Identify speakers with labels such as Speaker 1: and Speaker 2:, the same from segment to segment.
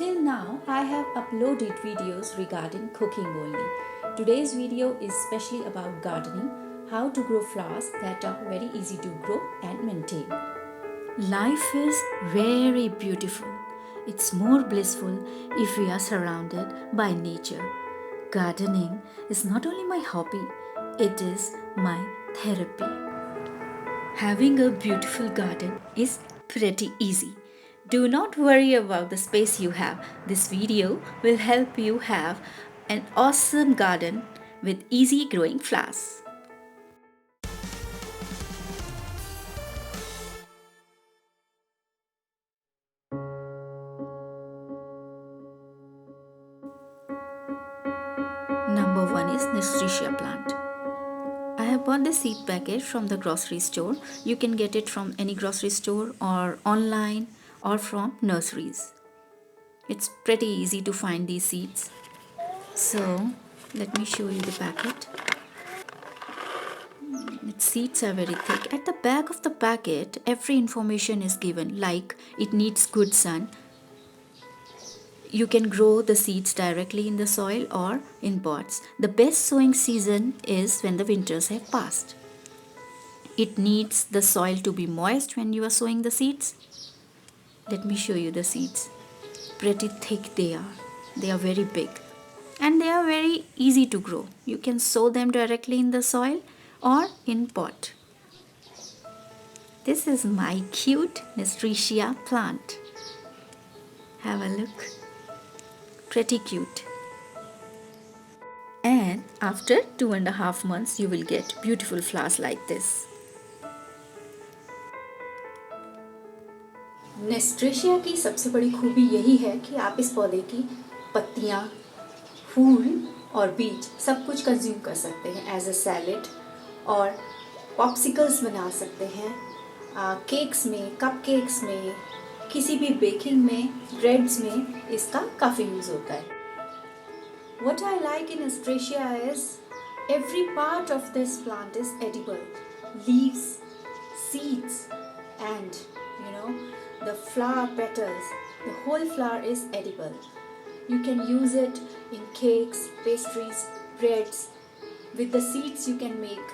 Speaker 1: Till now, I have uploaded videos regarding cooking only. Today's video is specially about gardening, how to grow flowers that are very easy to grow and maintain. Life is very beautiful. It's more blissful if we are surrounded by nature. Gardening is not only my hobby, it is my therapy. Having a beautiful garden is pretty easy. Do not worry about the space you have. This video will help you have an awesome garden with easy growing flowers. Number 1 is Nasturtium plant. I have bought the seed packet from the grocery store. You can get it from any grocery store or online or from nurseries. It's pretty easy to find these seeds. So let me show you the packet. Its seeds are very thick. At the back of the packet, every information is given, like it needs good sun. You can grow the seeds directly in the soil or in pots. The best sowing season is when the winters have passed. It needs the soil to be moist when you are sowing the seeds. Let me show you the seeds. Pretty thick they are. They are very big. And they are very easy to grow. You can sow them directly in the soil or in pot. This is my cute Nasturtium plant. Have a look. Pretty cute. And after 2.5 months, you will get beautiful flowers like this. नेस्ट्रेशिया की सबसे बड़ी खूबी यही है कि आप इस पौधे की पत्तियां, फूल और बीज सब कुछ कंज्यूम कर सकते हैं एज अ सैलेड और पॉप्सिकल्स बना सकते हैं केक्स में, कपकेक्स में, किसी भी बेकिंग में, ब्रेड्स में इसका काफ़ी यूज़ होता है. What I like in Nasturtium is every part of this plant is edible. Leaves, seeds and the flower petals, the whole flower is edible. You can use it in cakes, pastries, breads. With the seeds you can make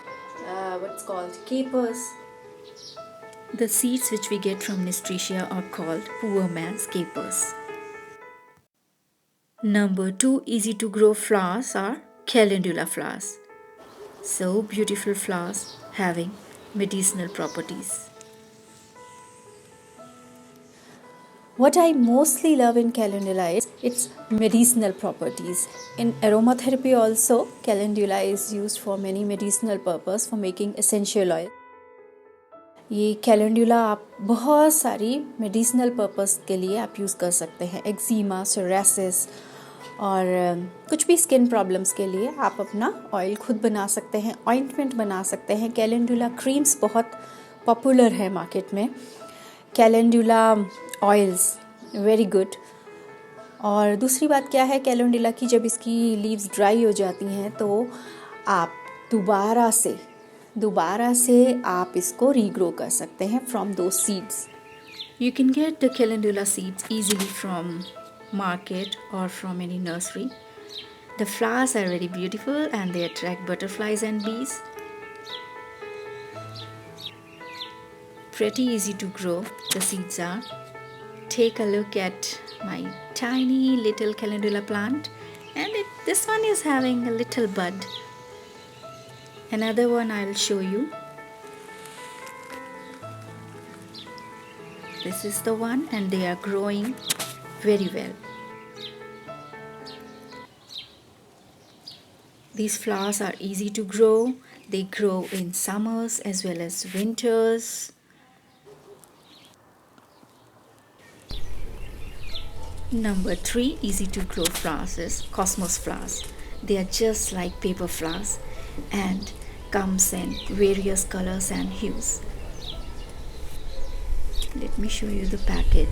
Speaker 1: what's called capers. The seeds which we get from Nasturtium are called poor man's capers. Number 2 easy to grow flowers are Calendula flowers. So beautiful flowers having medicinal properties. What I mostly love in Calendula is its medicinal properties. In aromatherapy also, Calendula is used for many medicinal purposes for making essential oil. ये calendula आप बहुत सारी medicinal purpose के लिए आप use कर सकते हैं. एक्जिमा, सोरासिस और कुछ भी स्किन प्रॉब्लम्स के लिए आप अपना ऑयल खुद बना सकते हैं, ऑइंटमेंट बना सकते हैं. कैलेंडुला क्रीम्स बहुत पॉपुलर है मार्केट में. Calendula oils very good. और दूसरी बात क्या है कैलेंडुला की, जब इसकी लीव्स ड्राई हो जाती हैं तो आप दोबारा से आप इसको रीग्रो कर सकते हैं फ्रॉम दो seeds. You can get the calendula seeds easily from market or from any nursery. The flowers are very beautiful and they attract butterflies and bees. Pretty easy to grow the seeds are. Take a look at my tiny little Calendula plant, and this one is having a little bud. Another one I will show you. This is the one and they are growing very well. These flowers are easy to grow. They grow in summers as well as winters. Number 3 easy to grow flowers is cosmos flowers. They are just like paper flowers and comes in various colors and hues. Let me show you the packet.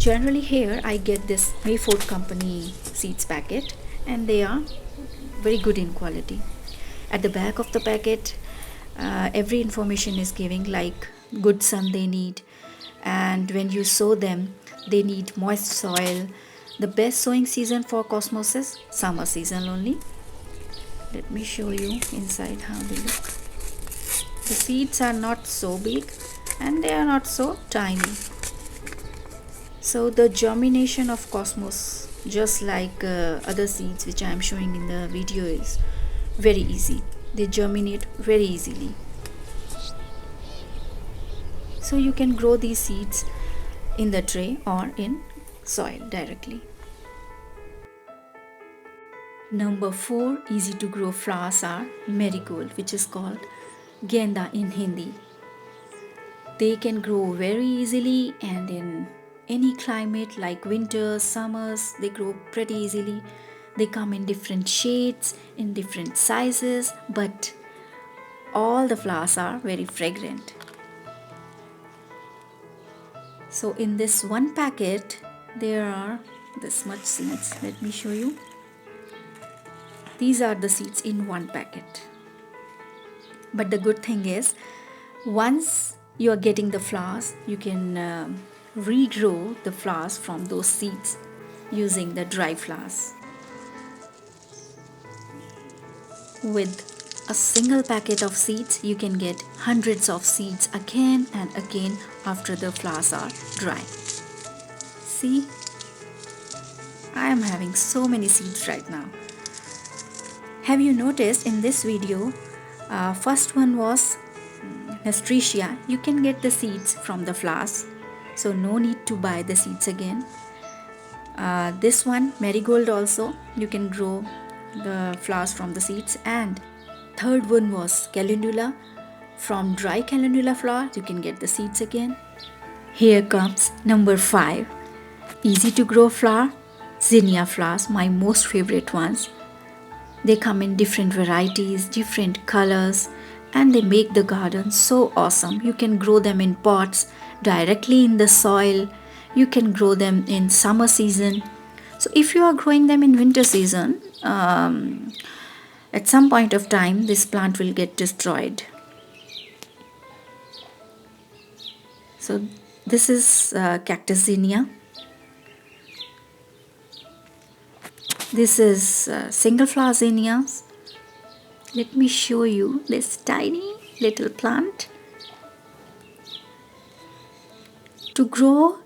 Speaker 1: Generally here I get this Mayford company seeds packet and they are very good in quality. At the back of the packet every information is giving, like good sun they need, and when you sow them they need moist soil, The best sowing season for cosmos is summer season only. Let me show you inside how they look. The seeds are not so big and they are not so tiny. So the germination of cosmos, just like other seeds which I am showing in the video, is very easy. They germinate very easily. So you can grow these seeds in the tray or in soil directly. Number 4 easy to grow flowers are marigold, which is called genda in Hindi. They can grow very easily and in any climate like winters, summers, they grow pretty easily. They come in different shades, in different sizes, but all the flowers are very fragrant. So in this one packet, there are this much seeds. Let me show you. These are the seeds in one packet. But the good thing is, once you are getting the flowers, you can regrow the flowers from those seeds using the dry flowers. With a single packet of seeds, you can get hundreds of seeds again and again after the flowers are dry. See, I am having so many seeds right now. Have you noticed in this video, first one was Nasturtium. You can get the seeds from the flowers, so no need to buy the seeds again. This one, Marigold, also you can grow the flowers from the seeds. And third one was Calendula. From dry Calendula flower you can get the seeds again. Here comes number 5, easy to grow flower, zinnia flowers, my most favorite ones. They come in different varieties, different colors, and they make the garden so awesome. You can grow them in pots, directly in the soil. You can grow them in summer season. So if you are growing them in winter season, at some point of time this plant will get destroyed. So this is cactus zinnia. This is single flower zinnias. Let me show you this tiny little plant. To grow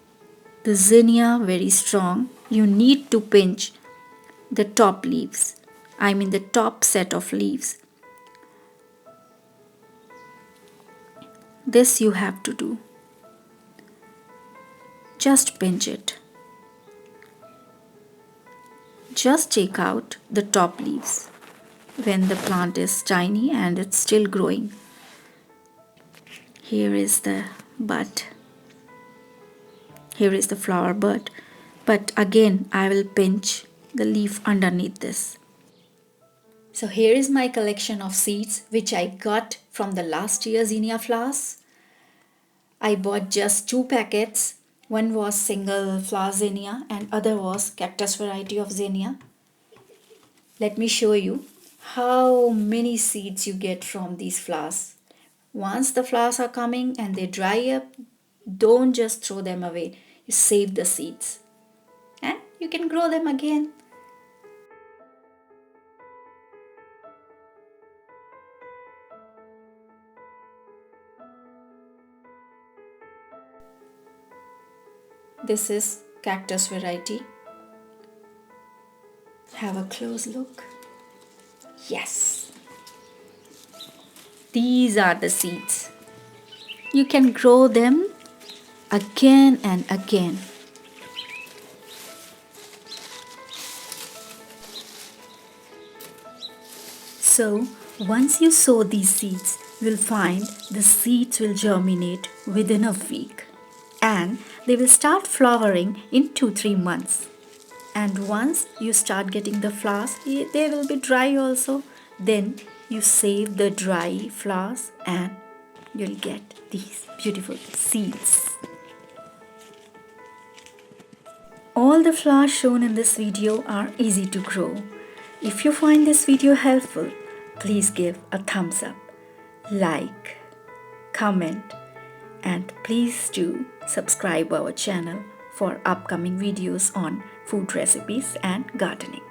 Speaker 1: the zinnia very strong, you need to pinch the top leaves. I mean the top set of leaves. This you have to do. Just pinch it. Just take out the top leaves when the plant is tiny and it's still growing. Here is the bud. Here is the flower bud. But again, I will pinch the leaf underneath this. So here is my collection of seeds which I got from the last year's zinnia flowers. I bought just 2 packets. One was single flower zinnia and other was cactus variety of zinnia. Let me show you how many seeds you get from these flowers. Once the flowers are coming and they dry up, don't just throw them away. You save the seeds and you can grow them again. This is cactus variety. Have a close look. Yes. These are the seeds. You can grow them again and again. So, once you sow these seeds, you'll find the seeds will germinate within a week. And they will start flowering in 2-3 months. And once you start getting the flowers, they will be dry also. Then you save the dry flowers and you'll get these beautiful seeds. All the flowers shown in this video are easy to grow. If you find this video helpful, please give a thumbs up, like, comment, and please do subscribe our channel
Speaker 2: for upcoming videos on food recipes and gardening.